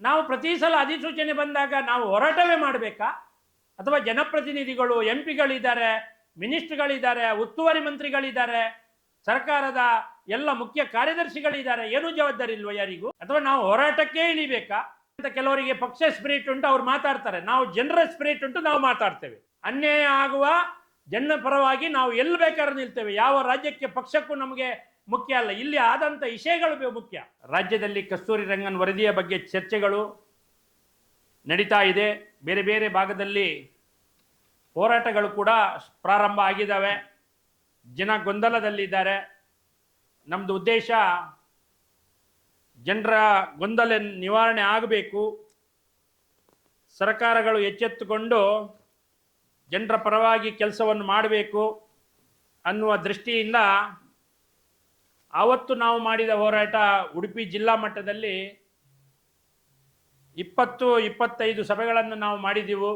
ನಾವು ಪ್ರತಿ ಸಲ ಅಧಿಸೂಚನೆ ಬಂದಾಗ ನಾವು ಹೋರಾಟವೇ ಮಾಡಬೇಕಾ? ಅಥವಾ ಜನಪ್ರತಿನಿಧಿಗಳು, ಎಂ ಪಿಗಳಿದ್ದಾರೆ, ಮಿನಿಸ್ಟ್ರುಗಳಿದ್ದಾರೆ, ಉಸ್ತುವಾರಿ ಮಂತ್ರಿಗಳಿದ್ದಾರೆ, ಸರ್ಕಾರದ ಎಲ್ಲ ಮುಖ್ಯ ಕಾರ್ಯದರ್ಶಿಗಳಿದ್ದಾರೆ, ಏನೂ ಜವಾಬ್ದಾರಿ ಇಲ್ವ ಯಾರಿಗೂ? ಅಥವಾ ನಾವು ಹೋರಾಟಕ್ಕೆ ಇಳಿಬೇಕಾ ಅಂತ? ಕೆಲವರಿಗೆ ಪಕ್ಷ ಸ್ಪಿರಿಟ್ ಉಂಟು, ಅವ್ರು ಮಾತಾಡ್ತಾರೆ. ನಾವು ಜನರ ಸ್ಪಿರಿಟ್ ಉಂಟು, ನಾವು ಮಾತಾಡ್ತೇವೆ. ಅನ್ಯಾಯ ಆಗುವ ಜನ ಪರವಾಗಿ ನಾವು ಎಲ್ಲಿ ಬೇಕಾದ್ರೂ ನಿಲ್ತೇವೆ. ಯಾವ ರಾಜ್ಯಕ್ಕೆ ಪಕ್ಷಕ್ಕೂ ನಮಗೆ ಮುಖ್ಯ ಅಲ್ಲ, ಇಲ್ಲಿ ಆದಂಥ ವಿಷಯಗಳು ಮುಖ್ಯ. ರಾಜ್ಯದಲ್ಲಿ ಕಸ್ತೂರಿ ರಂಗನ್ ವರದಿಯ ಬಗ್ಗೆ ಚರ್ಚೆಗಳು ನಡೀತಾ ಇದೆ. ಬೇರೆ ಬೇರೆ ಭಾಗದಲ್ಲಿ ಹೋರಾಟಗಳು ಕೂಡ ಪ್ರಾರಂಭ ಆಗಿದ್ದಾವೆ. ಜನ ಗೊಂದಲದಲ್ಲಿದ್ದಾರೆ. ನಮ್ಮದು ಉದ್ದೇಶ ಜನರ ಗೊಂದಲ ನಿವಾರಣೆ ಆಗಬೇಕು. ಸರ್ಕಾರಗಳು ಎಚ್ಚೆತ್ತುಕೊಂಡು ಜನರ ಪರವಾಗಿ ಕೆಲಸವನ್ನು ಮಾಡಬೇಕು ಅನ್ನುವ ದೃಷ್ಟಿಯಿಂದ ಆವತ್ತು ನಾವು ಮಾಡಿದ ಹೋರಾಟ ಉಡುಪಿ ಜಿಲ್ಲಾ ಮಟ್ಟದಲ್ಲಿ 20-25 ಸಭೆಗಳನ್ನು ನಾವು ಮಾಡಿದೆವು.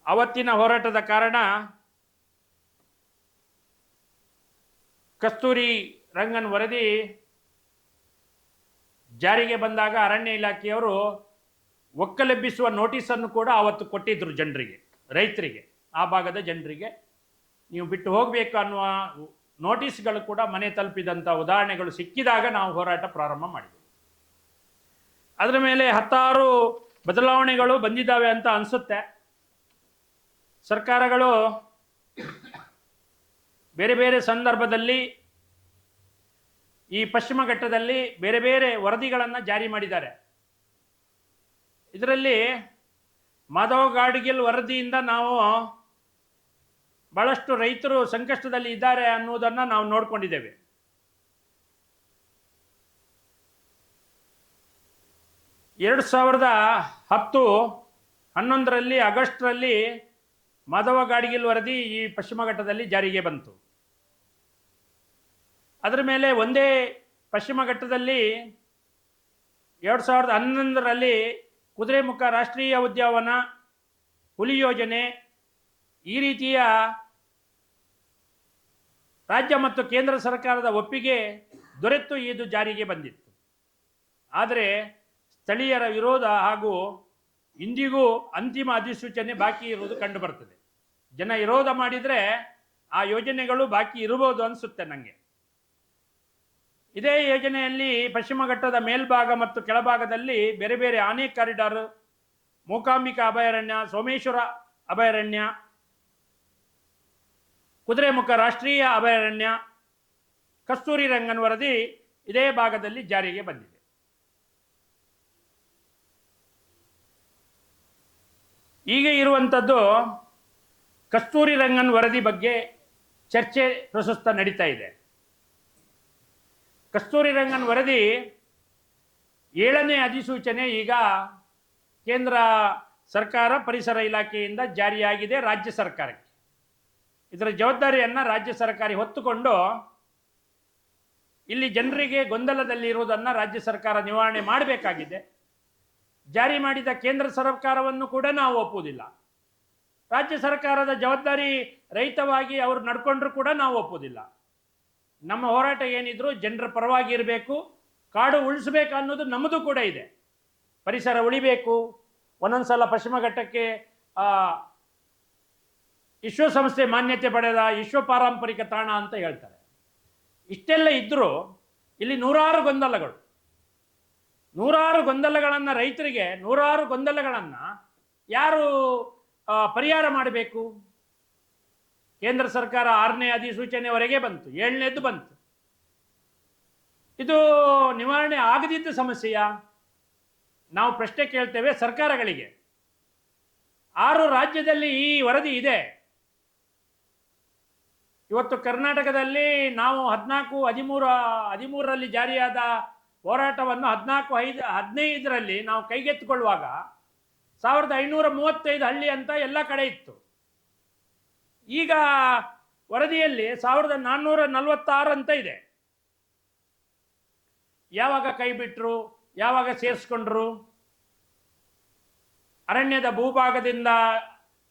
ಅವತ್ತಿನ ಹೋರಾಟದ ಕಾರಣ ಕಸ್ತೂರಿ ರಂಗನ್ ವರದಿ ಜಾರಿಗೆ ಬಂದಾಗ ಅರಣ್ಯ ಇಲಾಖೆಯವರು ಒಕ್ಕಲೆಬ್ಬಿಸುವ ನೋಟಿಸನ್ನು ಕೂಡ ಆವತ್ತು ಕೊಟ್ಟಿದ್ದರು ಜನರಿಗೆ, ರೈತರಿಗೆ, ಆ ಭಾಗದ ಜನರಿಗೆ. ನೀವು ಬಿಟ್ಟು ಹೋಗಬೇಕು ಅನ್ನುವ ನೋಟಿಸ್ಗಳು ಕೂಡ ಮನೆ ತಲುಪಿದಂಥ ಉದಾಹರಣೆಗಳು ಸಿಕ್ಕಿದಾಗ ನಾವು ಹೋರಾಟ ಪ್ರಾರಂಭ ಮಾಡಿದ್ವಿ. ಅದರ ಮೇಲೆ 10 ಬದಲಾವಣೆಗಳು ಬಂದಿದ್ದಾವೆ ಅಂತ ಅನಿಸುತ್ತೆ. ಸರ್ಕಾರಗಳು ಬೇರೆ ಬೇರೆ ಸಂದರ್ಭದಲ್ಲಿ ಈ ಪಶ್ಚಿಮ ಘಟ್ಟದಲ್ಲಿ ಬೇರೆ ಬೇರೆ ವರದಿಗಳನ್ನು ಜಾರಿ ಮಾಡಿದ್ದಾರೆ. ಇದರಲ್ಲಿ ಮಾಧವ್ ಗಾಡ್ಗಿಲ್ ವರದಿಯಿಂದ ನಾವು ಬಹಳಷ್ಟು ರೈತರು ಸಂಕಷ್ಟದಲ್ಲಿ ಇದ್ದಾರೆ ಅನ್ನುವುದನ್ನು ನಾವು ನೋಡ್ಕೊಂಡಿದ್ದೇವೆ. ಎರಡು 2010-11 ಆಗಸ್ಟ್ರಲ್ಲಿ ಮಾಧವ ಗಾಡ್ಗಿಲ್ ವರದಿ ಈ ಪಶ್ಚಿಮ ಘಟ್ಟದಲ್ಲಿ ಜಾರಿಗೆ ಬಂತು. ಅದರ ಮೇಲೆ ಒಂದೇ ಪಶ್ಚಿಮ ಘಟ್ಟದಲ್ಲಿ 2011ರಲ್ಲಿ ಕುದುರೆಮುಖ ರಾಷ್ಟ್ರೀಯ ಉದ್ಯಾನವನ, ಹುಲಿ ಯೋಜನೆ, ಈ ರೀತಿಯ ರಾಜ್ಯ ಮತ್ತು ಕೇಂದ್ರ ಸರ್ಕಾರದ ಒಪ್ಪಿಗೆ ದೊರೆತು ಇದು ಜಾರಿಗೆ ಬಂದಿತ್ತು. ಆದರೆ ಸ್ಥಳೀಯರ ವಿರೋಧ ಹಾಗೂ ಇಂದಿಗೂ ಅಂತಿಮ ಅಧಿಸೂಚನೆ ಬಾಕಿ ಇರುವುದು ಕಂಡುಬರ್ತದೆ. ಜನ ವಿರೋಧ ಮಾಡಿದರೆ ಆ ಯೋಜನೆಗಳು ಬಾಕಿ ಇರಬಹುದು ಅನಿಸುತ್ತೆ ನನಗೆ. ಇದೇ ಯೋಜನೆಯಲ್ಲಿ ಪಶ್ಚಿಮ ಘಟ್ಟದ ಮೇಲ್ಭಾಗ ಮತ್ತು ಕೆಳಭಾಗದಲ್ಲಿ ಬೇರೆ ಬೇರೆ ಆನೆ ಕಾರಿಡಾರ್, ಮೂಕಾಂಬಿಕಾ ಅಭಯಾರಣ್ಯ, ಸೋಮೇಶ್ವರ ಅಭಯಾರಣ್ಯ, ಕುದುರೆಮುಖ ರಾಷ್ಟ್ರೀಯ ಅಭಯಾರಣ್ಯ, ಕಸ್ತೂರಿ ರಂಗನ್ ವರದಿ ಇದೇ ಭಾಗದಲ್ಲಿ ಜಾರಿಗೆ ಬಂದಿದೆ. ಈಗ ಇರುವಂಥದ್ದು ಕಸ್ತೂರಿ ರಂಗನ್ ವರದಿ ಬಗ್ಗೆ ಚರ್ಚೆ ಪ್ರಸ್ತುತ ನಡೀತಾ ಇದೆ. ಕಸ್ತೂರಿ ರಂಗನ್ ವರದಿ 7ನೇ ಅಧಿಸೂಚನೆ ಈಗ ಕೇಂದ್ರ ಸರ್ಕಾರ ಪರಿಸರ ಇಲಾಖೆಯಿಂದ ಜಾರಿಯಾಗಿದೆ ರಾಜ್ಯ ಸರ್ಕಾರಕ್ಕೆ. ಇದರ ಜವಾಬ್ದಾರಿಯನ್ನು ರಾಜ್ಯ ಸರ್ಕಾರ ಹೊತ್ತುಕೊಂಡು ಇಲ್ಲಿ ಜನರಿಗೆ ಗೊಂದಲದಲ್ಲಿ ಇರುವುದನ್ನು ರಾಜ್ಯ ಸರ್ಕಾರ ನಿವಾರಣೆ ಮಾಡಬೇಕಾಗಿದೆ. ಜಾರಿ ಮಾಡಿದ ಕೇಂದ್ರ ಸರ್ಕಾರವನ್ನು ಕೂಡ ನಾವು ಒಪ್ಪುವುದಿಲ್ಲ. ರಾಜ್ಯ ಸರ್ಕಾರದ ಜವಾಬ್ದಾರಿ ರಹಿತವಾಗಿ ಅವರು ನಡ್ಕೊಂಡ್ರೂ ಕೂಡ ನಾವು ಒಪ್ಪುವುದಿಲ್ಲ. ನಮ್ಮ ಹೋರಾಟ ಏನಿದ್ರು ಜನರ ಪರವಾಗಿ ಇರಬೇಕು, ಕಾಡು ಉಳಿಸಬೇಕು ಅನ್ನೋದು ನಮ್ಮದು ಕೂಡ ಇದೆ. ಪರಿಸರ ಉಳಿಬೇಕು. ಒಂದೊಂದು ಸಲ ಪಶ್ಚಿಮ ಘಟ್ಟಕ್ಕೆ ವಿಶ್ವಸಂಸ್ಥೆ ಮಾನ್ಯತೆ ಪಡೆದ ವಿಶ್ವ ಪಾರಂಪರಿಕ ತಾಣ ಅಂತ ಹೇಳ್ತಾರೆ. ಇಷ್ಟೆಲ್ಲ ಇದ್ದರೂ ಇಲ್ಲಿ ನೂರಾರು ಗೊಂದಲಗಳನ್ನು ರೈತರಿಗೆ ನೂರಾರು ಗೊಂದಲಗಳನ್ನು ಯಾರು ಪರಿಹಾರ ಮಾಡಬೇಕು? ಕೇಂದ್ರ ಸರ್ಕಾರ 6ನೇ ಅಧಿಸೂಚನೆವರೆಗೆ ಬಂತು, 7ನೇದು ಬಂತು. ಇದು ನಿವಾರಣೆ ಆಗದಿದ್ದ ಸಮಸ್ಯೆಯ? ನಾವು ಪ್ರಶ್ನೆ ಕೇಳ್ತೇವೆ ಸರ್ಕಾರಗಳಿಗೆ. 6 ರಾಜ್ಯದಲ್ಲಿ ಈ ವರದಿ ಇದೆ. ಇವತ್ತು ಕರ್ನಾಟಕದಲ್ಲಿ ನಾವು 14-13ರಲ್ಲಿ ಜಾರಿಯಾದ ಹೋರಾಟವನ್ನು 14-15ರಲ್ಲಿ ನಾವು ಕೈಗೆತ್ತಿಕೊಳ್ಳುವಾಗ 1535 ಹಳ್ಳಿ ಅಂತ ಎಲ್ಲ ಕಡೆ ಇತ್ತು. ಈಗ ವರದಿಯಲ್ಲಿ 1446 ಅಂತ ಇದೆ. ಯಾವಾಗ ಕೈ ಬಿಟ್ಟರು, ಯಾವಾಗ ಸೇರಿಸ್ಕೊಂಡ್ರು? ಅರಣ್ಯದ ಭೂಭಾಗದಿಂದ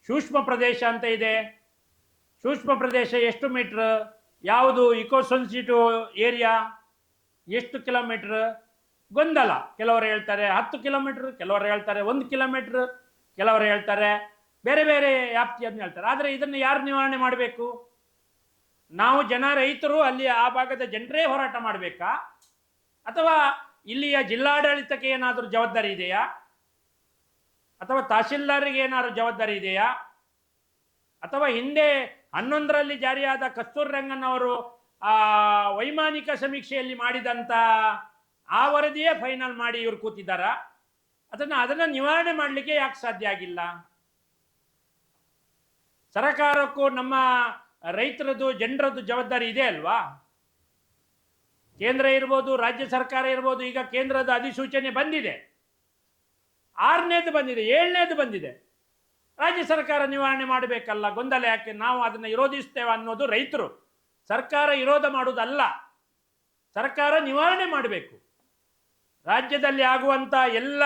ಸೂಕ್ಷ್ಮ ಪ್ರದೇಶ ಅಂತ ಇದೆ. ಸೂಕ್ಷ್ಮ ಪ್ರದೇಶ ಎಷ್ಟು ಮೀಟ್ರ್, ಯಾವುದು ಇಕೋ ಸೆನ್ಸಿಟಿವ್ ಏರಿಯಾ, ಎಷ್ಟು ಕಿಲೋಮೀಟ್ರ್, ಗೊಂದಲ. ಕೆಲವರು ಹೇಳ್ತಾರೆ 10 ಕಿಲೋಮೀಟರ್, ಕೆಲವರು ಹೇಳ್ತಾರೆ 1 ಕಿಲೋಮೀಟರ್, ಕೆಲವರು ಹೇಳ್ತಾರೆ ಬೇರೆ ಬೇರೆ ವ್ಯಾಪ್ತಿಯನ್ನು ಹೇಳ್ತಾರೆ. ಆದರೆ ಇದನ್ನು ಯಾರು ನಿವಾರಣೆ ಮಾಡಬೇಕು? ನಾವು ರೈತರು ಅಲ್ಲಿ ಆ ಭಾಗದ ಜನರೇ ಹೋರಾಟ ಮಾಡಬೇಕಾ, ಅಥವಾ ಇಲ್ಲಿಯ ಜಿಲ್ಲಾಡಳಿತಕ್ಕೆ ಏನಾದರೂ ಜವಾಬ್ದಾರಿ ಇದೆಯಾ, ಅಥವಾ ತಹಶೀಲ್ದಾರ್ಗೆ ಏನಾದರೂ ಜವಾಬ್ದಾರಿ ಇದೆಯಾ, ಅಥವಾ ಹಿಂದೆ 11ರಲ್ಲಿ ಜಾರಿಯಾದ ಕಸ್ತೂರಿ ರಂಗನ್ ಅವರು ವೈಮಾನಿಕ ಸಮೀಕ್ಷೆಯಲ್ಲಿ ಮಾಡಿದಂಥ ಆ ವರದಿಯೇ ಫೈನಲ್ ಮಾಡಿ ಇವರು ಕೂತಿದ್ದಾರಾ? ಅದನ್ನು ನಿವಾರಣೆ ಮಾಡಲಿಕ್ಕೆ ಯಾಕೆ ಸಾಧ್ಯ ಆಗಿಲ್ಲ? ಸರ್ಕಾರಕ್ಕೂ ನಮ್ಮ ರೈತರದ್ದು ಜನರದ್ದು ಜವಾಬ್ದಾರಿ ಇದೆ ಅಲ್ವಾ? ಕೇಂದ್ರ ಇರ್ಬೋದು, ರಾಜ್ಯ ಸರ್ಕಾರ ಇರ್ಬೋದು. ಈಗ ಕೇಂದ್ರದ ಅಧಿಸೂಚನೆ ಬಂದಿದೆ, 6ನೇದು ಬಂದಿದೆ, 7ನೇದು ಬಂದಿದೆ. ರಾಜ್ಯ ಸರ್ಕಾರ ನಿವಾರಣೆ ಮಾಡಬೇಕಲ್ಲ, ಗೊಂದಲ ಯಾಕೆ? ನಾವು ಅದನ್ನು ವಿರೋಧಿಸ್ತೇವೆ ಅನ್ನೋದು ರೈತರು. ಸರ್ಕಾರ ವಿರೋಧ ಮಾಡುವುದಲ್ಲ, ಸರ್ಕಾರ ನಿವಾರಣೆ ಮಾಡಬೇಕು. ರಾಜ್ಯದಲ್ಲಿ ಆಗುವಂಥ ಎಲ್ಲ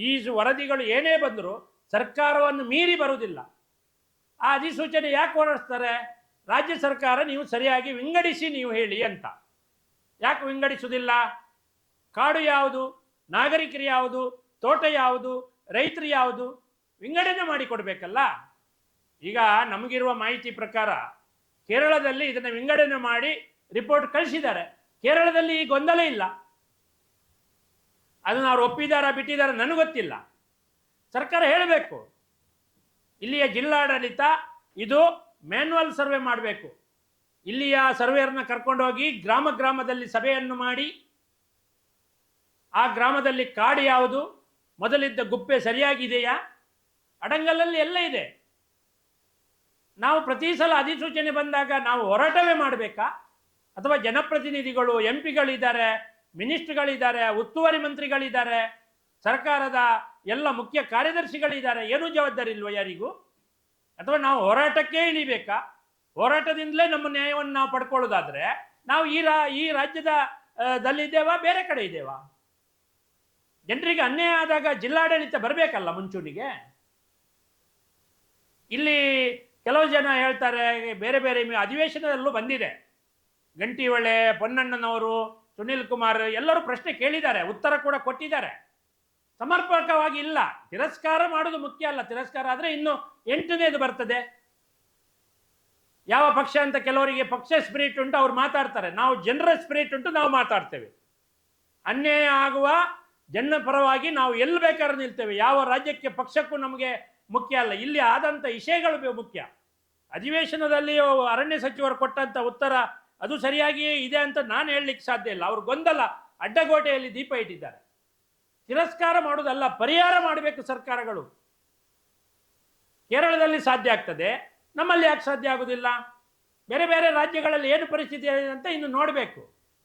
ಈ ವರದಿಗಳು ಏನೇ ಬಂದರೂ ಸರ್ಕಾರವನ್ನು ಮೀರಿ ಬರುವುದಿಲ್ಲ. ಆ ಅಧಿಸೂಚನೆ ಯಾಕೆ ಹೊರಡಿಸ್ತಾರೆ? ರಾಜ್ಯ ಸರ್ಕಾರ ನೀವು ಸರಿಯಾಗಿ ವಿಂಗಡಿಸಿ ನೀವು ಹೇಳಿ ಅಂತ. ಯಾಕೆ ವಿಂಗಡಿಸುವುದಿಲ್ಲ? ಕಾಡು ಯಾವುದು, ನಾಗರಿಕರು ಯಾವುದು, ತೋಟ ಯಾವುದು, ರೈತರು ಯಾವುದು, ವಿಂಗಡಣೆ ಮಾಡಿಕೊಡ್ಬೇಕಲ್ಲ. ಈಗ ನಮಗಿರುವ ಮಾಹಿತಿ ಪ್ರಕಾರ ಕೇರಳದಲ್ಲಿ ಇದನ್ನು ವಿಂಗಡಣೆ ಮಾಡಿ ರಿಪೋರ್ಟ್ ಕಳಿಸಿದ್ದಾರೆ. ಕೇರಳದಲ್ಲಿ ಈ ಗೊಂದಲ ಇಲ್ಲ. ಅದನ್ನು ಅವ್ರು ಒಪ್ಪಿದಾರ ಬಿಟ್ಟಿದ್ದಾರೆ ನನಗೆ ಗೊತ್ತಿಲ್ಲ. ಸರ್ಕಾರ ಹೇಳಬೇಕು, ಇಲ್ಲಿಯ ಜಿಲ್ಲಾಡಳಿತ ಇದು ಮ್ಯಾನ್ಯುವಲ್ ಸರ್ವೆ ಮಾಡಬೇಕು. ಇಲ್ಲಿಯ ಸರ್ವೇಯರ್ನ ಕರ್ಕೊಂಡೋಗಿ ಗ್ರಾಮದಲ್ಲಿ ಸಭೆಯನ್ನು ಮಾಡಿ ಆ ಗ್ರಾಮದಲ್ಲಿ ಕಾಡು ಯಾವುದು, ಮೊದಲಿದ್ದ ಗುಪ್ಪೆ ಸರಿಯಾಗಿದೆಯಾ, ಅಡಂಗಲಲ್ಲಿ ಎಲ್ಲ ಇದೆ. ನಾವು ಪ್ರತಿ ಸಲ ಅಧಿಸೂಚನೆ ಬಂದಾಗ ನಾವು ಹೋರಾಟವೇ ಮಾಡಬೇಕಾ, ಅಥವಾ ಜನಪ್ರತಿನಿಧಿಗಳು ಎಂಪಿಗಳಿದ್ದಾರೆ, ಮಿನಿಸ್ಟ್ರುಗಳಿದ್ದಾರೆ, ಉಸ್ತುವಾರಿ ಮಂತ್ರಿಗಳಿದ್ದಾರೆ, ಸರ್ಕಾರದ ಎಲ್ಲ ಮುಖ್ಯ ಕಾರ್ಯದರ್ಶಿಗಳಿದ್ದಾರೆ, ಏನೂ ಜವಾಬ್ದಾರಿ ಇಲ್ವ ಯಾರಿಗೂ? ಅಥವಾ ನಾವು ಹೋರಾಟಕ್ಕೆ ಇಳಿಬೇಕಾ? ಹೋರಾಟದಿಂದಲೇ ನಮ್ಮ ನ್ಯಾಯವನ್ನು ನಾವು ಪಡ್ಕೊಳ್ಳೋದಾದ್ರೆ ನಾವು ಈ ರಾಜ್ಯದ ದಲ್ಲಿದ್ದೇವಾ, ಬೇರೆ ಕಡೆ ಇದ್ದೇವಾ? ಜನರಿಗೆ ಅನ್ಯಾಯ ಆದಾಗ ಜಿಲ್ಲಾಡಳಿತ ಬರಬೇಕಲ್ಲ ಮುಂಚೂಣಿಗೆ. ಇಲ್ಲಿ ಕೆಲವು ಜನ ಹೇಳ್ತಾರೆ, ಬೇರೆ ಬೇರೆ ಅಧಿವೇಶನದಲ್ಲೂ ಬಂದಿದೆ, ಗಂಟಿಹೊಳೆ, ಪೊನ್ನಣ್ಣನವರು, ಸುನಿಲ್ ಕುಮಾರ್ ಎಲ್ಲರೂ ಪ್ರಶ್ನೆ ಕೇಳಿದ್ದಾರೆ, ಉತ್ತರ ಕೂಡ ಕೊಟ್ಟಿದ್ದಾರೆ. ಸಮರ್ಪಕವಾಗಿ ಇಲ್ಲ. ತಿರಸ್ಕಾರ ಮಾಡೋದು ಮುಖ್ಯ ಅಲ್ಲ, ತಿರಸ್ಕಾರ ಆದರೆ ಇನ್ನು 8ನೇದು ಬರ್ತದೆ. ಯಾವ ಪಕ್ಷ ಅಂತ ಕೆಲವರಿಗೆ ಪಕ್ಷ ಸ್ಪಿರಿಟ್ ಉಂಟು, ಅವ್ರು ಮಾತಾಡ್ತಾರೆ. ನಾವು ಜನರ ಸ್ಪಿರಿಟ್ ಉಂಟು, ನಾವು ಮಾತಾಡ್ತೇವೆ. ಅನ್ಯಾಯ ಆಗುವ ಜನ ಪರವಾಗಿ ನಾವು ಎಲ್ಲಿ ಬೇಕಾದ್ರೂ ನಿಲ್ತೇವೆ. ಯಾವ ರಾಜ್ಯಕ್ಕೆ ಪಕ್ಷಕ್ಕೂ ನಮಗೆ ಮುಖ್ಯ ಅಲ್ಲ. ಇಲ್ಲಿ ಆದಂಥ ವಿಷಯಗಳು ಮುಖ್ಯ. ಅಧಿವೇಶನದಲ್ಲಿ ಅರಣ್ಯ ಸಚಿವರು ಕೊಟ್ಟಂಥ ಉತ್ತರ ಅದು ಸರಿಯಾಗಿಯೇ ಇದೆ ಅಂತ ನಾನು ಹೇಳಲಿಕ್ಕೆ ಸಾಧ್ಯ ಇಲ್ಲ. ಅವರು ಗೊಂದಲ, ಅಡ್ಡಗೋಟೆಯಲ್ಲಿ ದೀಪ ಇಟ್ಟಿದ್ದಾರೆ. ತಿರಸ್ಕಾರ ಮಾಡೋದಲ್ಲ, ಪರಿಹಾರ ಮಾಡಬೇಕು ಸರ್ಕಾರಗಳು. ಕೇರಳದಲ್ಲಿ ಸಾಧ್ಯ ಆಗ್ತದೆ, ನಮ್ಮಲ್ಲಿ ಯಾಕೆ ಸಾಧ್ಯ ಆಗೋದಿಲ್ಲ? ಬೇರೆ ಬೇರೆ ರಾಜ್ಯಗಳಲ್ಲಿ ಏನು ಪರಿಸ್ಥಿತಿ ಇದೆ ಅಂತ ಇನ್ನು ನೋಡಬೇಕು.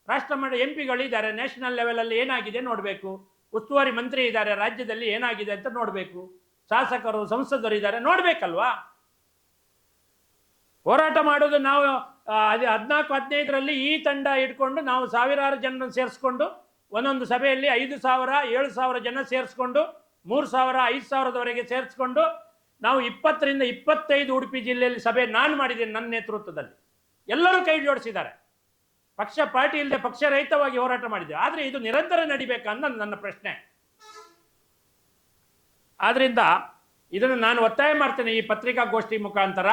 ರಾಷ್ಟ್ರ ಮಟ್ಟ ಎಂಪಿಗಳಿದ್ದಾರೆ, ನ್ಯಾಷನಲ್ ಲೆವೆಲಲ್ಲಿ ಏನಾಗಿದೆ ನೋಡಬೇಕು. ಉಸ್ತುವಾರಿ ಮಂತ್ರಿ ಇದ್ದಾರೆ, ರಾಜ್ಯದಲ್ಲಿ ಏನಾಗಿದೆ ಅಂತ ನೋಡಬೇಕು. ಶಾಸಕರು, ಸಂಸದರು ಇದ್ದಾರೆ, ನೋಡಬೇಕಲ್ವಾ? ಹೋರಾಟ ಮಾಡೋದು ನಾವು 14-15ರಲ್ಲಿ ಈ ತಂಡ ಇಟ್ಕೊಂಡು ನಾವು ಸಾವಿರಾರು ಜನರನ್ನು ಸೇರಿಸ್ಕೊಂಡು ಒಂದೊಂದು ಸಭೆಯಲ್ಲಿ 5,000 7,000 ಜನ ಸೇರಿಸ್ಕೊಂಡು 3,000 5,000ದವರೆಗೆ ಸೇರಿಸ್ಕೊಂಡು ನಾವು 20ರಿಂದ 25 ಉಡುಪಿ ಜಿಲ್ಲೆಯಲ್ಲಿ ಸಭೆ ನಾನು ಮಾಡಿದ್ದೇನೆ ನನ್ನ ನೇತೃತ್ವದಲ್ಲಿ. ಎಲ್ಲರೂ ಕೈ ಜೋಡಿಸಿದ್ದಾರೆ. ಪಕ್ಷ ಪಾರ್ಟಿ ಇಲ್ಲದೆ ಪಕ್ಷ ರಹಿತವಾಗಿ ಹೋರಾಟ ಮಾಡಿದ್ದೇವೆ. ಆದರೆ ಇದು ನಿರಂತರ ನಡಿಬೇಕಂತ ನನ್ನ ಪ್ರಶ್ನೆ. ಆದ್ರಿಂದ ಇದನ್ನು ನಾನು ಒತ್ತಾಯ ಮಾಡ್ತೇನೆ ಈ ಪತ್ರಿಕಾಗೋಷ್ಠಿ ಮುಖಾಂತರ.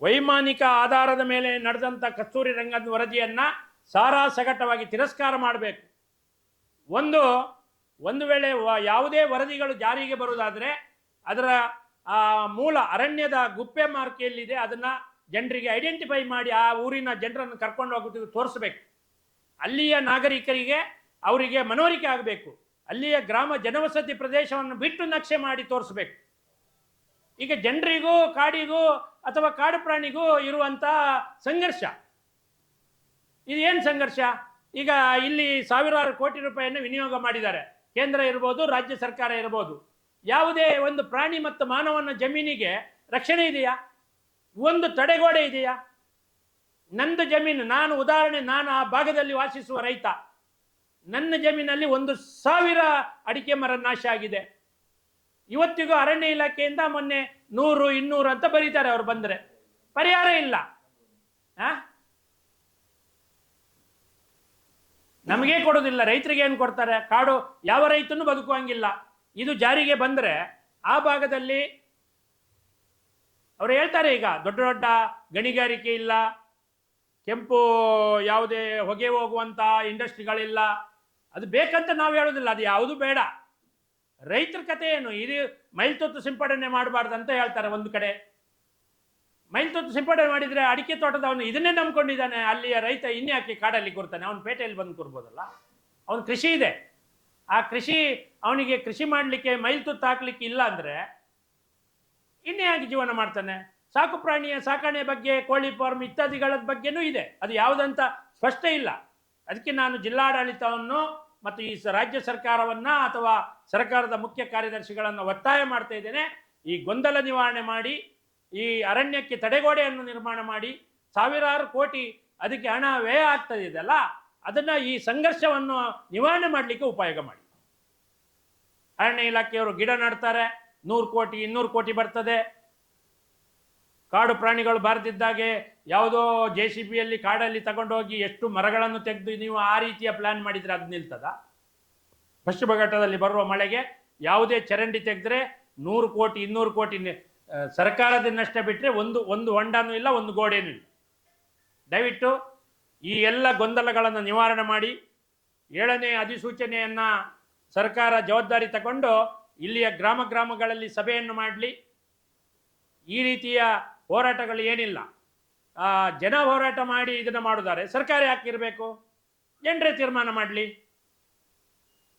ವೈಮಾನಿಕ ಆಧಾರದ ಮೇಲೆ ನಡೆದಂಥ ಕಸ್ತೂರಿ ರಂಗನ್ ವರದಿಯನ್ನು ಸಾರಾಸಗಟವಾಗಿ ತಿರಸ್ಕಾರ ಮಾಡಬೇಕು. ಒಂದು ವೇಳೆ ಯಾವುದೇ ವರದಿಗಳು ಜಾರಿಗೆ ಬರುವುದಾದರೆ ಅದರ ಮೂಲ ಅರಣ್ಯದ ಗುಪ್ಪೆ ಮಾರ್ಕೆಯಲ್ಲಿದೆ, ಅದನ್ನು ಜನರಿಗೆ ಐಡೆಂಟಿಫೈ ಮಾಡಿ ಆ ಊರಿನ ಜನರನ್ನು ಕರ್ಕೊಂಡು ಹೋಗಿ ತೋರಿಸಬೇಕು. ಅಲ್ಲಿಯ ನಾಗರಿಕರಿಗೆ ಅವರಿಗೆ ಮನವರಿಕೆ ಆಗಬೇಕು. ಅಲ್ಲಿಯ ಗ್ರಾಮ ಜನವಸತಿ ಪ್ರದೇಶವನ್ನು ಬಿಟ್ಟು ನಕ್ಷೆ ಮಾಡಿ ತೋರಿಸಬೇಕು. ಈಗ ಜನರಿಗೂ ಕಾಡಿಗೂ ಅಥವಾ ಕಾಡು ಪ್ರಾಣಿಗೂ ಇರುವಂಥ ಸಂಘರ್ಷ ಇದೇನು ಸಂಘರ್ಷ? ಈಗ ಇಲ್ಲಿ ಸಾವಿರಾರು ಕೋಟಿ ರೂಪಾಯಿಯನ್ನು ವಿನಿಯೋಗ ಮಾಡಿದ್ದಾರೆ. ಕೇಂದ್ರ ಇರ್ಬೋದು, ರಾಜ್ಯ ಸರ್ಕಾರ ಇರ್ಬೋದು. ಯಾವುದೇ ಒಂದು ಪ್ರಾಣಿ ಮತ್ತು ಮಾನವನ ಜಮೀನಿಗೆ ರಕ್ಷಣೆ ಇದೆಯಾ? ಒಂದು ತಡೆಗೋಡೆ ಇದೆಯಾ? ನಂದು ಜಮೀನು, ನಾನು ಆ ಭಾಗದಲ್ಲಿ ವಾಸಿಸುವ ರೈತ, ನನ್ನ ಜಮೀನಲ್ಲಿ 1,000 ಅಡಿಕೆ ಮರ ನಾಶ ಆಗಿದೆ. ಇವತ್ತಿಗೂ ಅರಣ್ಯ ಇಲಾಖೆಯಿಂದ ಮೊನ್ನೆ 100 200 ಅಂತ ಬರೀತಾರೆ. ಅವರು ಬಂದರೆ ಪರಿಹಾರ ಇಲ್ಲ. ನಮಗೇ ಕೊಡೋದಿಲ್ಲ, ರೈತರಿಗೆ ಏನು ಕೊಡ್ತಾರೆ? ಕಾಡು ಯಾವ ರೈತನೂ ಬದುಕುವಂಗಿಲ್ಲ. ಇದು ಜಾರಿಗೆ ಬಂದರೆ ಆ ಭಾಗದಲ್ಲಿ ಅವರು ಹೇಳ್ತಾರೆ, ಈಗ ದೊಡ್ಡ ದೊಡ್ಡ ಗಣಿಗಾರಿಕೆ ಇಲ್ಲ, ಕೆಂಪು ಯಾವುದೇ ಹೊಗೆ ಹೋಗುವಂಥ ಇಂಡಸ್ಟ್ರಿಗಳಿಲ್ಲ. ಅದು ಬೇಕಂತ ನಾವು ಹೇಳೋದಿಲ್ಲ, ಅದು ಯಾವುದು ಬೇಡ. ರೈತರ ಕತೆ ಏನು? ಇದು ಮೈಲ್ತೊತ್ತು ಸಿಂಪಡಣೆ ಮಾಡಬಾರ್ದು ಅಂತ ಹೇಳ್ತಾರೆ ಒಂದು ಕಡೆ. ಮೈಲ್ತೊತ್ತು ಸಿಂಪಡಣೆ ಮಾಡಿದರೆ ಅಡಿಕೆ ತೋಟದವನು ಇದನ್ನೇ ನಂಬ್ಕೊಂಡಿದ್ದಾನೆ, ಅಲ್ಲಿಯ ರೈತ ಇನ್ಯಾಕೆ ಕಾಡಲ್ಲಿ ಕೂರ್ತಾನೆ? ಅವನು ಪೇಟೆಯಲ್ಲಿ ಬಂದು ಕೂರ್ಬೋದಲ್ಲ. ಅವನು ಕೃಷಿ ಇದೆ, ಆ ಕೃಷಿ ಅವನಿಗೆ ಕೃಷಿ ಮಾಡಲಿಕ್ಕೆ ಮೈಲ್ತೊತ್ತು ಹಾಕ್ಲಿಕ್ಕೆ ಇಲ್ಲ ಅಂದರೆ ಇನ್ಯಾಕೆ ಜೀವನ ಮಾಡ್ತಾನೆ? ಸಾಕು ಪ್ರಾಣಿಯ ಸಾಕಣೆ ಬಗ್ಗೆ, ಕೋಳಿ ಫಾರ್ಮ್ ಇತ್ಯಾದಿಗಳ ಬಗ್ಗೆನೂ ಇದೆ, ಅದು ಯಾವುದಂತ ಸ್ಪಷ್ಟ ಇಲ್ಲ. ಅದಕ್ಕೆ ನಾನು ಜಿಲ್ಲಾಡಳಿತವನ್ನು ಮತ್ತು ಈ ರಾಜ್ಯ ಸರ್ಕಾರವನ್ನು ಅಥವಾ ಸರ್ಕಾರದ ಮುಖ್ಯ ಕಾರ್ಯದರ್ಶಿಗಳನ್ನು ಒತ್ತಾಯ ಮಾಡ್ತಾ ಇದ್ದೇನೆ, ಈ ಗೊಂದಲ ನಿವಾರಣೆ ಮಾಡಿ, ಈ ಅರಣ್ಯಕ್ಕೆ ತಡೆಗೋಡೆಯನ್ನು ನಿರ್ಮಾಣ ಮಾಡಿ, ಸಾವಿರಾರು ಕೋಟಿ ಅದಕ್ಕೆ ಹಣ ವ್ಯಯ ಆಗ್ತದಿದೆಯಲ್ಲ, ಅದನ್ನು ಈ ಸಂಘರ್ಷವನ್ನು ನಿವಾರಣೆ ಮಾಡಲಿಕ್ಕೆ ಉಪಯೋಗ ಮಾಡಿ. ಅರಣ್ಯ ಇಲಾಖೆಯವರು ಗಿಡ ನಡ್ತಾರೆ, 100 ಕೋಟಿ 200 ಕೋಟಿ ಬರ್ತದೆ. ಕಾಡು ಪ್ರಾಣಿಗಳು ಬಾರದಿದ್ದಾಗೆ ಯಾವುದೋ JCBಯಲ್ಲಿ ಕಾಡಲ್ಲಿ ತಗೊಂಡೋಗಿ ಎಷ್ಟು ಮರಗಳನ್ನು ತೆಗೆದು ನೀವು ಆ ರೀತಿಯ ಪ್ಲಾನ್ ಮಾಡಿದರೆ ಅದು ನಿಲ್ತದ? ಪಶ್ಚಿಮ ಘಟ್ಟದಲ್ಲಿ ಬರುವ ಮಳೆಗೆ ಯಾವುದೇ ಚರಂಡಿ ತೆಗೆದ್ರೆ 100 ಕೋಟಿ 200 ಕೋಟಿ ಸರ್ಕಾರದನ್ನಷ್ಟೇ ಬಿಟ್ಟರೆ ಒಂದು ಹೊಂಡನೂ ಇಲ್ಲ, ಒಂದು ಗೋಡೆನೂ ಇಲ್ಲ. ದಯವಿಟ್ಟು ಈ ಎಲ್ಲ ಗೊಂದಲಗಳನ್ನು ನಿವಾರಣೆ ಮಾಡಿ 7ನೇ ಅಧಿಸೂಚನೆಯನ್ನು ಸರ್ಕಾರ ಜವಾಬ್ದಾರಿ ತಗೊಂಡು ಇಲ್ಲಿಯ ಗ್ರಾಮಗಳಲ್ಲಿ ಸಭೆಯನ್ನು ಮಾಡಲಿ. ಈ ರೀತಿಯ ಹೋರಾಟಗಳು ಏನಿಲ್ಲ, ಜನ ಹೋರಾಟ ಮಾಡಿ ಇದನ್ನು ಮಾಡಿದ್ದಾರೆ, ಸರ್ಕಾರ ಯಾಕಿರಬೇಕು? ಜನರೇ ತೀರ್ಮಾನ ಮಾಡಲಿ.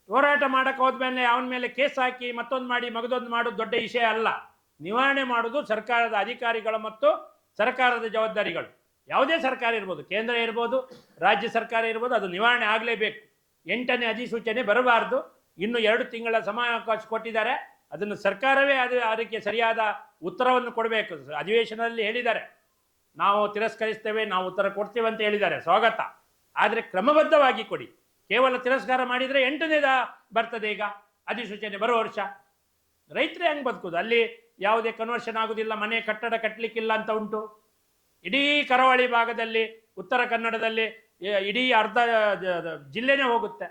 ಹೋರಾಟ ಮಾಡೋಕ್ಕೆ ಹೋದ್ಮೇಲೆ ಅವನ ಮೇಲೆ ಕೇಸ್ ಹಾಕಿ ಮತ್ತೊಂದು ಮಾಡಿ ಮಗದೊಂದು ಮಾಡೋದು ದೊಡ್ಡ ವಿಷಯ ಅಲ್ಲ. ನಿವಾರಣೆ ಮಾಡೋದು ಸರ್ಕಾರದ ಅಧಿಕಾರಿಗಳು ಮತ್ತು ಸರ್ಕಾರದ ಜವಾಬ್ದಾರಿಗಳು. ಯಾವುದೇ ಸರ್ಕಾರ ಇರ್ಬೋದು, ಕೇಂದ್ರ ಇರ್ಬೋದು, ರಾಜ್ಯ ಸರ್ಕಾರ ಇರ್ಬೋದು, ಅದು ನಿವಾರಣೆ ಆಗಲೇಬೇಕು. 8ನೇ ಅಧಿಸೂಚನೆ ಬರಬಾರ್ದು. ಇನ್ನು 2 ತಿಂಗಳ ಸಮಯಾವಕಾಶ ಕೊಟ್ಟಿದ್ದಾರೆ, ಅದನ್ನು ಸರ್ಕಾರವೇ ಅದಕ್ಕೆ ಸರಿಯಾದ ಉತ್ತರವನ್ನು ಕೊಡಬೇಕು. ಅಧಿವೇಶನದಲ್ಲಿ ಹೇಳಿದ್ದಾರೆ, ನಾವು ತಿರಸ್ಕರಿಸ್ತೇವೆ, ನಾವು ಉತ್ತರ ಕೊಡ್ತೇವೆ ಅಂತ ಹೇಳಿದ್ದಾರೆ, ಸ್ವಾಗತ. ಆದರೆ ಕ್ರಮಬದ್ಧವಾಗಿ ಕೊಡಿ. ಕೇವಲ ತಿರಸ್ಕಾರ ಮಾಡಿದರೆ 8ನೇದ ಬರ್ತದೆ ಈಗ ಅಧಿಸೂಚನೆ ಬರೋ ವರ್ಷ. ರೈತರೇ ಹೆಂಗೆ ಬದುಕುದು? ಅಲ್ಲಿ ಯಾವುದೇ ಕನ್ವರ್ಷನ್ ಆಗೋದಿಲ್ಲ, ಮನೆ ಕಟ್ಟಡ ಕಟ್ಟಲಿಕ್ಕಿಲ್ಲ ಅಂತ ಉಂಟು. ಇಡೀ ಕರಾವಳಿ ಭಾಗದಲ್ಲಿ, ಉತ್ತರ ಕನ್ನಡದಲ್ಲಿ ಇಡೀ ಅರ್ಧ ಜಿಲ್ಲೆನೇ ಹೋಗುತ್ತೆ.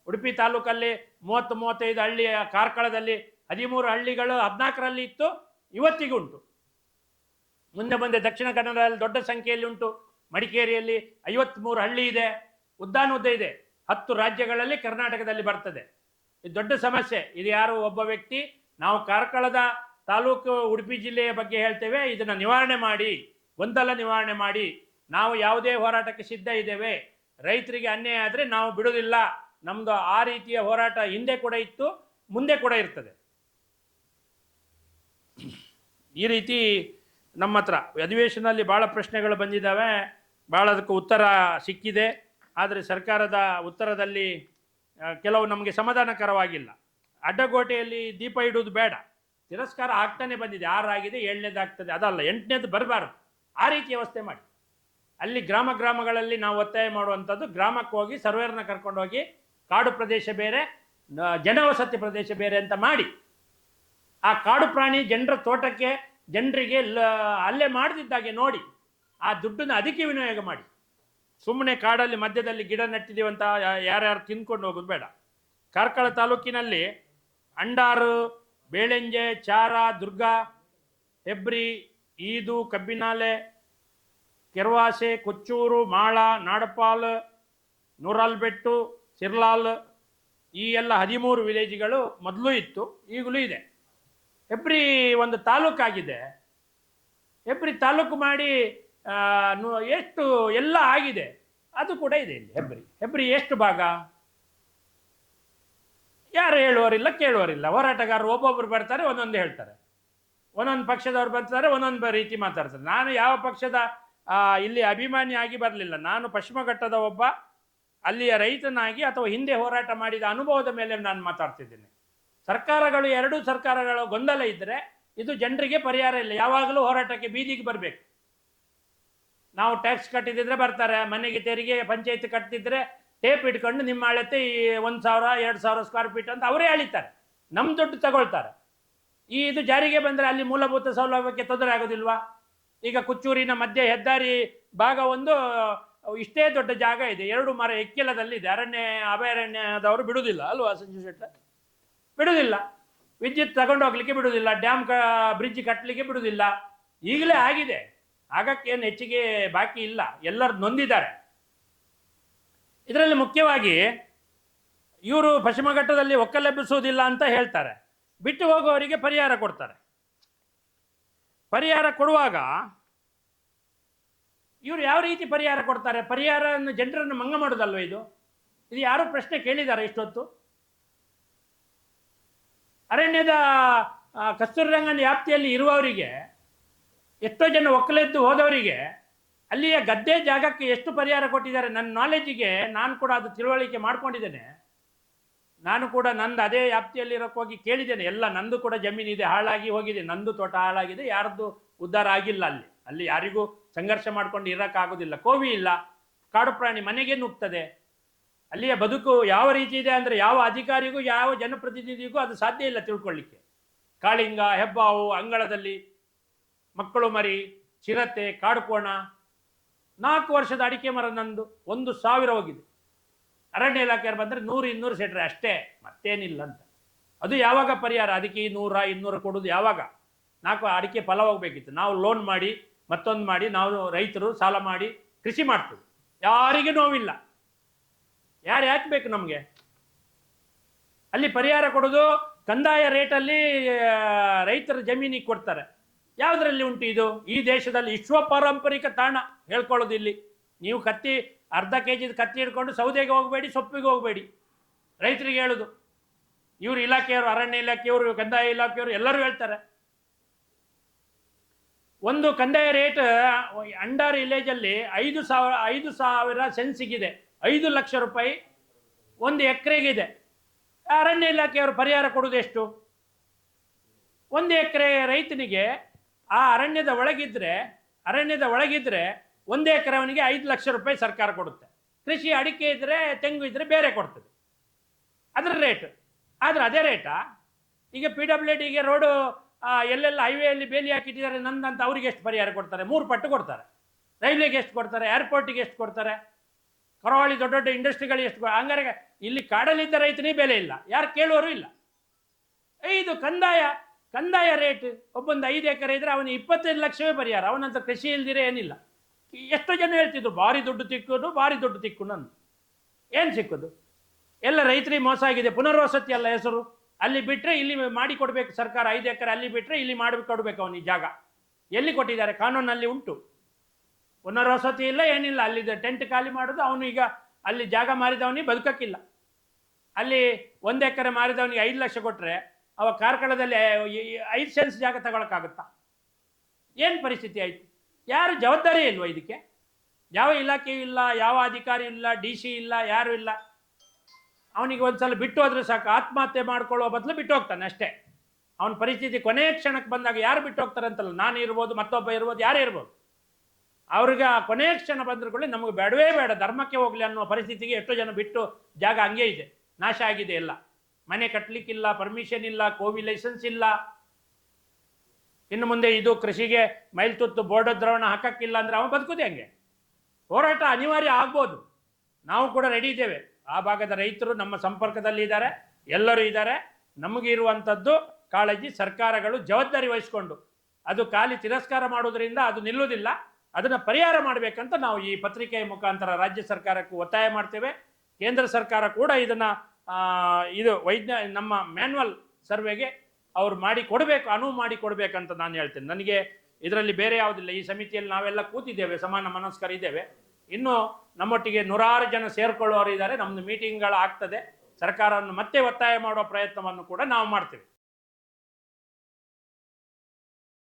ಉಡುಪಿ ತಾಲೂಕಲ್ಲಿ 30-35 ಹಳ್ಳಿಯ ಕಾರ್ಕಳದಲ್ಲಿ 13 ಹಳ್ಳಿಗಳು 14ರಲ್ಲಿ ಇತ್ತು, ಇವತ್ತಿಗೂ ಉಂಟು. ಮುಂದೆ ದಕ್ಷಿಣ ಕನ್ನಡದಲ್ಲಿ ದೊಡ್ಡ ಸಂಖ್ಯೆಯಲ್ಲಿ ಉಂಟು. ಮಡಿಕೇರಿಯಲ್ಲಿ 53 ಹಳ್ಳಿ ಇದೆ, ಉದ್ದ ಇದೆ. 10 ರಾಜ್ಯಗಳಲ್ಲಿ ಕರ್ನಾಟಕದಲ್ಲಿ ಬರ್ತದೆ. ಇದು ದೊಡ್ಡ ಸಮಸ್ಯೆ. ಇದು ಯಾರು ಒಬ್ಬ ವ್ಯಕ್ತಿ, ನಾವು ಕಾರ್ಕಳದ ತಾಲೂಕು ಉಡುಪಿ ಜಿಲ್ಲೆಯ ಬಗ್ಗೆ ಹೇಳ್ತೇವೆ, ಇದನ್ನು ನಿವಾರಣೆ ಮಾಡಿ, ಗೊಂದಲ ನಿವಾರಣೆ ಮಾಡಿ. ನಾವು ಯಾವುದೇ ಹೋರಾಟಕ್ಕೆ ಸಿದ್ಧ ಇದ್ದೇವೆ. ರೈತರಿಗೆ ಅನ್ಯಾಯ ಆದರೆ ನಾವು ಬಿಡೋದಿಲ್ಲ. ನಮ್ಮದು ಆ ರೀತಿಯ ಹೋರಾಟ ಹಿಂದೆ ಕೂಡ ಇತ್ತು, ಮುಂದೆ ಕೂಡ ಇರ್ತದೆ. ಈ ರೀತಿ ನಮ್ಮ ಹತ್ರ ಅಧಿವೇಶನದಲ್ಲಿ ಭಾಳ ಪ್ರಶ್ನೆಗಳು ಬಂದಿದ್ದಾವೆ, ಭಾಳ ಅದಕ್ಕೆ ಉತ್ತರ ಸಿಕ್ಕಿದೆ. ಆದರೆ ಸರ್ಕಾರದ ಉತ್ತರದಲ್ಲಿ ಕೆಲವು ನಮಗೆ ಸಮಾಧಾನಕರವಾಗಿಲ್ಲ. ಅಡ್ಡಗೋಟೆಯಲ್ಲಿ ದೀಪ ಇಡುವುದು ಬೇಡ, ತಿರಸ್ಕಾರ ಆಗ್ತಾನೆ ಬಂದಿದೆ. 6 ಆಗಿದೆ, 7ನೇದು ಆಗ್ತದೆ, ಅದಲ್ಲ 8ನೇದು ಬರಬಾರ್ದು. ಆ ರೀತಿ ವ್ಯವಸ್ಥೆ ಮಾಡಿ. ಅಲ್ಲಿ ಗ್ರಾಮಗಳಲ್ಲಿ ನಾವು ಒತ್ತಾಯ ಮಾಡುವಂಥದ್ದು, ಗ್ರಾಮಕ್ಕೆ ಹೋಗಿ ಸರ್ವೇರ್ನ ಕರ್ಕೊಂಡು ಹೋಗಿ ಕಾಡು ಪ್ರದೇಶ ಬೇರೆ, ಜನವಸತಿ ಪ್ರದೇಶ ಬೇರೆ ಅಂತ ಮಾಡಿ, ಆ ಕಾಡು ಪ್ರಾಣಿ ಜನರ ತೋಟಕ್ಕೆ ಜನರಿಗೆ ಅಲ್ಲೇ ಮಾಡದಿದ್ದಾಗೆ ನೋಡಿ ಆ ದುಡ್ಡನ್ನು ಅದಕ್ಕೆ ವಿನಿಯೋಗ ಮಾಡಿ. ಸುಮ್ಮನೆ ಕಾಡಲ್ಲಿ ಮಧ್ಯದಲ್ಲಿ ಗಿಡ ನೆಟ್ಟಿದ್ದೀವಂತ ಯಾರ್ಯಾರು ತಿಂದ್ಕೊಂಡು ಹೋಗೋದು ಬೇಡ. ಕಾರ್ಕಳ ತಾಲೂಕಿನಲ್ಲಿ ಅಂಡಾರು, ಬೇಳೆಂಜೆ, ಚಾರ, ದುರ್ಗ, ಹೆಬ್ರಿ, ಈದು, ಕಬ್ಬಿನಾಲೆ, ಕೆರ್ವಾಸೆ, ಕೊಚ್ಚೂರು, ಮಾಳ, ನಾಡಪಾಲ್, ನೂರಾಲ್ಬೆಟ್ಟು, ಸಿರ್ಲಾಲ್, ಈ ಎಲ್ಲ 13 ವಿಲೇಜ್ಗಳು ಮೊದಲು ಇತ್ತು, ಈಗಲೂ ಇದೆ. ಹೆಬ್ರಿ ಒಂದು ತಾಲೂಕಾಗಿದೆ. ಹೆಬ್ರಿ ತಾಲೂಕು ಮಾಡಿ ಎಷ್ಟು ಎಲ್ಲ ಆಗಿದೆ, ಅದು ಕೂಡ ಇದೆ ಇಲ್ಲಿ. ಹೆಬ್ರಿ ಎಷ್ಟು ಭಾಗ ಯಾರು ಹೇಳುವರಿಲ್ಲ, ಕೇಳುವರಿಲ್ಲ. ಹೋರಾಟಗಾರರು ಒಬ್ಬೊಬ್ಬರು ಬರ್ತಾರೆ, ಒಂದೊಂದು ಹೇಳ್ತಾರೆ, ಒಂದೊಂದು ಪಕ್ಷದವ್ರು ಬರ್ತಾರೆ, ಒಂದೊಂದು ರೀತಿ ಮಾತಾಡ್ತಾರೆ. ನಾನು ಯಾವ ಪಕ್ಷದ ಇಲ್ಲಿ ಅಭಿಮಾನಿಯಾಗಿ ಬರಲಿಲ್ಲ. ನಾನು ಪಶ್ಚಿಮ ಘಟ್ಟದ ಒಬ್ಬ ಅಲ್ಲಿಯ ರೈತನಾಗಿ ಅಥವಾ ಹಿಂದೆ ಹೋರಾಟ ಮಾಡಿದ ಅನುಭವದ ಮೇಲೆ ನಾನು ಮಾತಾಡ್ತಿದ್ದೇನೆ. ಸರ್ಕಾರಗಳು, 2 ಸರ್ಕಾರಗಳು ಗೊಂದಲ ಇದ್ದರೆ ಇದು ಜನರಿಗೆ ಪರಿಹಾರ ಇಲ್ಲ. ಯಾವಾಗಲೂ ಹೋರಾಟಕ್ಕೆ ಬೀದಿಗೆ ಬರಬೇಕು. ನಾವು ಟ್ಯಾಕ್ಸ್ ಕಟ್ಟಿದ್ರೆ ಬರ್ತಾರೆ, ಮನೆಗೆ ತೆರಿಗೆ ಪಂಚಾಯತ್ ಕಟ್ತಿದ್ರೆ ಟೇಪ್ ಇಟ್ಕೊಂಡು ನಿಮ್ಮ ಅಳತೆ 1,000-2,000 ಸ್ಕ್ವೇರ್ ಫೀಟ್ ಅಂತ ಅವರೇ ಅಳಿತಾರೆ, ನಮ್ಮ ದುಡ್ಡು ತಗೊಳ್ತಾರೆ. ಇದು ಜಾರಿಗೆ ಬಂದರೆ ಅಲ್ಲಿ ಮೂಲಭೂತ ಸೌಲಭ್ಯಕ್ಕೆ ತೊಂದರೆ ಆಗೋದಿಲ್ವಾ? ಈಗ ಕುಚ್ಚೂರಿನ ಮಧ್ಯೆ ಹೆದ್ದಾರಿ ಭಾಗ ಒಂದು ಇಷ್ಟೇ ದೊಡ್ಡ ಜಾಗ ಇದೆ, 2 ಮರ ಎಕ್ಕೆಲದಲ್ಲಿದೆ, ಅಭಯಾರಣ್ಯದವರು ಬಿಡುವುದಿಲ್ಲ ಅಲ್ವಾ ಸಂಜು ಶೆಟ್ಟರ್? ಬಿಡುವುದಿಲ್ಲ. ವಿದ್ಯುತ್ ತಗೊಂಡೋಗ್ಲಿಕ್ಕೆ ಬಿಡುವುದಿಲ್ಲ, ಡ್ಯಾಮ್ ಬ್ರಿಡ್ಜ್ ಕಟ್ಟಲಿಕ್ಕೆ ಬಿಡುವುದಿಲ್ಲ. ಈಗಲೇ ಆಗಿದೆ, ಆಗಕ್ಕೇನು ಹೆಚ್ಚಿಗೆ ಬಾಕಿ ಇಲ್ಲ, ಎಲ್ಲರೂ ನೊಂದಿದ್ದಾರೆ. ಇದರಲ್ಲಿ ಮುಖ್ಯವಾಗಿ ಇವರು ಪಶ್ಚಿಮ ಘಟ್ಟದಲ್ಲಿ ಒಕ್ಕಲೆಬ್ಬಿಸುವುದಿಲ್ಲ ಅಂತ ಹೇಳ್ತಾರೆ, ಬಿಟ್ಟು ಹೋಗುವವರಿಗೆ ಪರಿಹಾರ ಕೊಡ್ತಾರೆ. ಪರಿಹಾರ ಕೊಡುವಾಗ ಇವರು ಯಾವ ರೀತಿ ಪರಿಹಾರ ಕೊಡ್ತಾರೆ? ಪರಿಹಾರವನ್ನು ಜನರನ್ನು ಮಂಗ ಮಾಡೋದಲ್ವ ಇದು? ಯಾರು ಪ್ರಶ್ನೆ ಕೇಳಿದ್ದಾರೆ ಇಷ್ಟೊತ್ತು? ಅರಣ್ಯದ ಕಸ್ತೂರಿ ರಂಗನ್ ವ್ಯಾಪ್ತಿಯಲ್ಲಿ ಇರುವವರಿಗೆ, ಎಷ್ಟೋ ಜನ ಒಕ್ಕಲೆದ್ದು ಹೋದವರಿಗೆ ಅಲ್ಲಿಯ ಗದ್ದೆ ಜಾಗಕ್ಕೆ ಎಷ್ಟು ಪರಿಹಾರ ಕೊಟ್ಟಿದ್ದಾರೆ? ನನ್ನ ನಾಲೆಜಿಗೆ ನಾನು ಕೂಡ ಅದು ತಿಳುವಳಿಕೆ ಮಾಡ್ಕೊಂಡಿದ್ದೇನೆ. ನಾನು ಕೂಡ ನಂದು ಅದೇ ವ್ಯಾಪ್ತಿಯಲ್ಲಿರೋಕ್ಕೆ ಹೋಗಿ ಕೇಳಿದ್ದೇನೆ. ಎಲ್ಲ ನಂದು ಕೂಡ ಜಮೀನಿದೆ, ಹಾಳಾಗಿ ಹೋಗಿದೆ, ನಂದು ತೋಟ ಹಾಳಾಗಿದೆ, ಯಾರ್ದು ಉದ್ಧಾರ ಆಗಿಲ್ಲ. ಅಲ್ಲಿ ಯಾರಿಗೂ ಸಂಘರ್ಷ ಮಾಡ್ಕೊಂಡು ಇರೋಕ್ಕಾಗೋದಿಲ್ಲ. ಕೋವಿ ಇಲ್ಲ, ಕಾಡು ಪ್ರಾಣಿ ಮನೆಗೆ ನುಗ್ತದೆ. ಅಲ್ಲಿಯ ಬದುಕು ಯಾವ ರೀತಿ ಇದೆ ಅಂದರೆ ಯಾವ ಅಧಿಕಾರಿಗೂ ಯಾವ ಜನಪ್ರತಿನಿಧಿಗೂ ಅದು ಸಾಧ್ಯ ಇಲ್ಲ ತಿಳ್ಕೊಳ್ಳಿಕ್ಕೆ. ಕಾಳಿಂಗ, ಹೆಬ್ಬಾವು, ಅಂಗಳದಲ್ಲಿ ಮಕ್ಕಳು ಮರಿ, ಚಿರತೆ, ಕಾಡುಕೋಣ. 4 ವರ್ಷದ ಅಡಿಕೆ ಮರ ನಂದು 1,000 ಹೋಗಿದೆ. ಅರಣ್ಯ ಇಲಾಖೆಯವರು ಬಂದರೆ 100-200 ಸೆಟ್ರೆ ಅಷ್ಟೇ, ಮತ್ತೇನಿಲ್ಲ ಅಂತ. ಅದು ಯಾವಾಗ ಪರಿಹಾರ? ಅದಕ್ಕೆ 100-200 ಕೊಡೋದು ಯಾವಾಗ? 4 ಅಡಿಕೆ ಫಲ ಹೋಗ್ಬೇಕಿತ್ತು. ನಾವು ಲೋನ್ ಮಾಡಿ ಮತ್ತೊಂದು ಮಾಡಿ ನಾವು ರೈತರು ಸಾಲ ಮಾಡಿ ಕೃಷಿ ಮಾಡ್ತೀವಿ, ಯಾರಿಗೂ ನೋವಿಲ್ಲ. ಯಾರು ಯಾಕೆ ಬೇಕು ನಮಗೆ? ಅಲ್ಲಿ ಪರಿಹಾರ ಕೊಡೋದು ಕಂದಾಯ ರೇಟಲ್ಲಿ ರೈತರ ಜಮೀನಿಗೆ ಕೊಡ್ತಾರೆ. ಯಾವುದರಲ್ಲಿ ಉಂಟು ಇದು? ಈ ದೇಶದಲ್ಲಿ ವಿಶ್ವ ಪಾರಂಪರಿಕ ತಾಣ ಹೇಳ್ಕೊಳ್ಳೋದು ಇಲ್ಲಿ. ನೀವು ಕತ್ತಿ ಅರ್ಧ kg ಕತ್ತಿ ಹಿಡ್ಕೊಂಡು ಸೌದೆಗೆ ಹೋಗಬೇಡಿ, ಸೊಪ್ಪಿಗೆ ಹೋಗಬೇಡಿ, ರೈತರಿಗೆ ಹೇಳೋದು. ಇವರು ಇಲಾಖೆಯವರು, ಅರಣ್ಯ ಇಲಾಖೆಯವರು, ಕಂದಾಯ ಇಲಾಖೆಯವರು ಎಲ್ಲರೂ ಹೇಳ್ತಾರೆ. ಒಂದು ಕಂದಾಯ ರೇಟ್ ಅಂಡರ್ ವಿಲೇಜಲ್ಲಿ 5,000 ಸೆನ್ಸಿಗಿದೆ, 5 ಲಕ್ಷ ರೂಪಾಯಿ 1 ಎಕರೆಗಿದೆ. ಅರಣ್ಯ ಇಲಾಖೆಯವರು ಪರಿಹಾರ ಕೊಡೋದು ಎಷ್ಟು? 1 ಎಕರೆ ರೈತನಿಗೆ ಆ ಅರಣ್ಯದ ಒಳಗಿದ್ರೆ 1 ಎಕರೆ ಅವನಿಗೆ 5 ಲಕ್ಷ ರೂಪಾಯಿ ಸರ್ಕಾರ ಕೊಡುತ್ತೆ. ಕೃಷಿ ಅಡಿಕೆ ಇದ್ದರೆ, ತೆಂಗು ಇದ್ದರೆ ಬೇರೆ ಕೊಡ್ತದೆ, ಅದರ ರೇಟ್. ಆದರೆ ಅದೇ ರೇಟಾ ಈಗ PWDಗೆ ರೋಡು ಎಲ್ಲೆಲ್ಲ ಹೈವೇಯಲ್ಲಿ ಬೇಲಿ ಹಾಕಿಟ್ಟಿದ್ದಾರೆ ನಂದಂತ, ಅವರಿಗೆ ಎಷ್ಟು ಪರಿಹಾರ ಕೊಡ್ತಾರೆ? 3 ಪಟ್ಟು ಕೊಡ್ತಾರೆ. ರೈಲ್ವೆಗೆ ಎಷ್ಟು ಕೊಡ್ತಾರೆ? ಏರ್ಪೋರ್ಟಿಗೆ ಎಷ್ಟು ಕೊಡ್ತಾರೆ? ಕರಾವಳಿ ದೊಡ್ಡ ದೊಡ್ಡ ಇಂಡಸ್ಟ್ರಿಗಳಿಗೆ ಎಷ್ಟು? ಹಂಗಾರೆ ಇಲ್ಲಿ ಕಾಡಲ್ಲಿದ್ದ ರೈತನೇ ಬೆಲೆ ಇಲ್ಲ, ಯಾರು ಕೇಳುವವರು ಇಲ್ಲ. ಇದು ಕಂದಾಯ ರೇಟ್. ಒಬ್ಬೊಂದು 5 ಎಕರೆ ಇದ್ರೆ ಅವನಿಗೆ 25 ಲಕ್ಷವೇ ಪರಿಹಾರ, ಅವನಂತ ಕೃಷಿ ಇಲ್ದಿರೆ ಏನಿಲ್ಲ. ಎಷ್ಟೋ ಜನ ಹೇಳ್ತಿದ್ರು ಭಾರಿ ದುಡ್ಡು ತಿಕ್ಕು ನಾನು. ಏನು ಸಿಕ್ಕೋದು? ಎಲ್ಲ ರೈತರಿಗೆ ಮೋಸ ಆಗಿದೆ. ಪುನರ್ವಸತಿ ಅಲ್ಲ ಹೆಸರು, ಅಲ್ಲಿ ಬಿಟ್ಟರೆ ಇಲ್ಲಿ ಮಾಡಿ ಕೊಡಬೇಕು ಸರ್ಕಾರ. 5 ಎಕರೆ ಅಲ್ಲಿ ಬಿಟ್ಟರೆ ಇಲ್ಲಿ ಮಾಡಿ ಕೊಡಬೇಕು ಅವನಿಗೆ ಜಾಗ. ಎಲ್ಲಿ ಕೊಟ್ಟಿದ್ದಾರೆ? ಕಾನೂನಲ್ಲಿ ಉಂಟು. ಪುನರ್ವಸತಿ ಇಲ್ಲ, ಏನಿಲ್ಲ. ಅಲ್ಲಿ ಟೆಂಟ್ ಖಾಲಿ ಮಾಡೋದು. ಅವನು ಈಗ ಅಲ್ಲಿ ಜಾಗ ಮಾರಿದವನಿಗೆ ಬದುಕಕ್ಕಿಲ್ಲ. ಅಲ್ಲಿ 1 ಎಕರೆ ಮಾರಿದವನಿಗೆ 5 ಲಕ್ಷ ಕೊಟ್ಟರೆ ಅವ ಕಾರ್ಕಳದಲ್ಲಿ 5 ಸೆನ್ಸ್ ಜಾಗ ತಗೊಳಕ್ಕಾಗುತ್ತಾ? ಏನು ಪರಿಸ್ಥಿತಿ ಆಯಿತು? ಯಾರು ಜವಾಬ್ದಾರಿ ಇಲ್ವ ಇದಕ್ಕೆ? ಯಾವ ಇಲಾಖೆಯೂ ಇಲ್ಲ, ಯಾವ ಅಧಿಕಾರಿ ಇಲ್ಲ, DC ಇಲ್ಲ, ಯಾರೂ ಇಲ್ಲ. ಅವನಿಗೆ ಒಂದ್ಸಲ ಬಿಟ್ಟು ಹೋದ್ರೆ ಸಾಕು, ಆತ್ಮಹತ್ಯೆ ಮಾಡ್ಕೊಳ್ಳುವ ಬದಲು ಬಿಟ್ಟು ಹೋಗ್ತಾನೆ ಅಷ್ಟೇ. ಅವನ ಪರಿಸ್ಥಿತಿ ಕೊನೆಯ ಕ್ಷಣಕ್ಕೆ ಬಂದಾಗ ಯಾರು ಬಿಟ್ಟು ಹೋಗ್ತಾರೆ ಅಂತಲ್ಲ, ನಾನು ಇರ್ಬೋದು, ಮತ್ತೊಬ್ಬ ಇರ್ಬೋದು, ಯಾರೇ ಇರ್ಬೋದು, ಅವ್ರಿಗೆ ಆ ಕೊನೆಯ ಕ್ಷಣ ಬಂದ್ಕೊಳ್ಳಿ ನಮಗೆ ಬೇಡವೇ ಬೇಡ, ಧರ್ಮಕ್ಕೆ ಹೋಗಲಿ ಅನ್ನುವ ಪರಿಸ್ಥಿತಿಗೆ ಎಷ್ಟೋ ಜನ ಬಿಟ್ಟು ಜಾಗ ಹಂಗೆ ಇದೆ, ನಾಶ ಆಗಿದೆ. ಎಲ್ಲ ಮನೆ ಕಟ್ಟಲಿಕ್ಕಿಲ್ಲ, ಪರ್ಮಿಷನ್ ಇಲ್ಲ, ಕೋವಿ ಲೈಸೆನ್ಸ್ ಇಲ್ಲ. ಇನ್ನು ಮುಂದೆ ಇದು ಕೃಷಿಗೆ ಮೈಲ್ತುತ್ತು ಬೋರ್ಡ್ ದ್ರಾವಣ ಹಾಕಕ್ಕಿಲ್ಲ ಅಂದರೆ ಅವನು ಬದುಕುದೇ ಹಂಗೆ. ಹೋರಾಟ ಅನಿವಾರ್ಯ ಆಗ್ಬೋದು, ನಾವು ಕೂಡ ರೆಡಿ ಇದ್ದೇವೆ. ಆ ಭಾಗದ ರೈತರು ನಮ್ಮ ಸಂಪರ್ಕದಲ್ಲಿ ಇದ್ದಾರೆ, ಎಲ್ಲರೂ ಇದ್ದಾರೆ. ನಮಗೆ ಇರುವಂಥದ್ದು ಕಾಳಜಿ, ಸರ್ಕಾರಗಳು ಜವಾಬ್ದಾರಿ ವಹಿಸ್ಕೊಂಡು ಅದು ಖಾಲಿ ತಿರಸ್ಕಾರ ಮಾಡೋದ್ರಿಂದ ಅದು ನಿಲ್ಲುವುದಿಲ್ಲ. ಅದನ್ನು ಪರಿಹಾರ ಮಾಡಬೇಕಂತ ನಾವು ಈ ಪತ್ರಿಕೆಯ ಮುಖಾಂತರ ರಾಜ್ಯ ಸರ್ಕಾರಕ್ಕೂ ಒತ್ತಾಯ ಮಾಡ್ತೇವೆ. ಕೇಂದ್ರ ಸರ್ಕಾರ ಕೂಡ ಇದನ್ನು ಇದು ನಮ್ಮ ಮ್ಯಾನ್ಯಲ್ ಸರ್ವೆಗೆ ಅವ್ರು ಮಾಡಿ ಕೊಡಬೇಕು, ಅನುವು ಮಾಡಿ ಕೊಡಬೇಕಂತ ನಾನು ಹೇಳ್ತೇನೆ. ನನಗೆ ಇದರಲ್ಲಿ ಬೇರೆ ಯಾವುದಿಲ್ಲ. ಈ ಸಮಿತಿಯಲ್ಲಿ ನಾವೆಲ್ಲ ಕೂತಿದ್ದೇವೆ, ಸಮಾನ ಮನಸ್ಕರಿದ್ದೇವೆ. ಇನ್ನು ನಮ್ಮೊಟ್ಟಿಗೆ 100 ಜನ ಸೇರ್ಕೊಳ್ಳೋರು ಇದ್ದಾರೆ. ನಮ್ಮದು ಮೀಟಿಂಗ್ಗಳು ಆಗ್ತದೆ. ಸರ್ಕಾರವನ್ನು ಮತ್ತೆ ಒತ್ತಾಯ ಮಾಡುವ ಪ್ರಯತ್ನವನ್ನು ಕೂಡ ನಾವು ಮಾಡ್ತೇವೆ.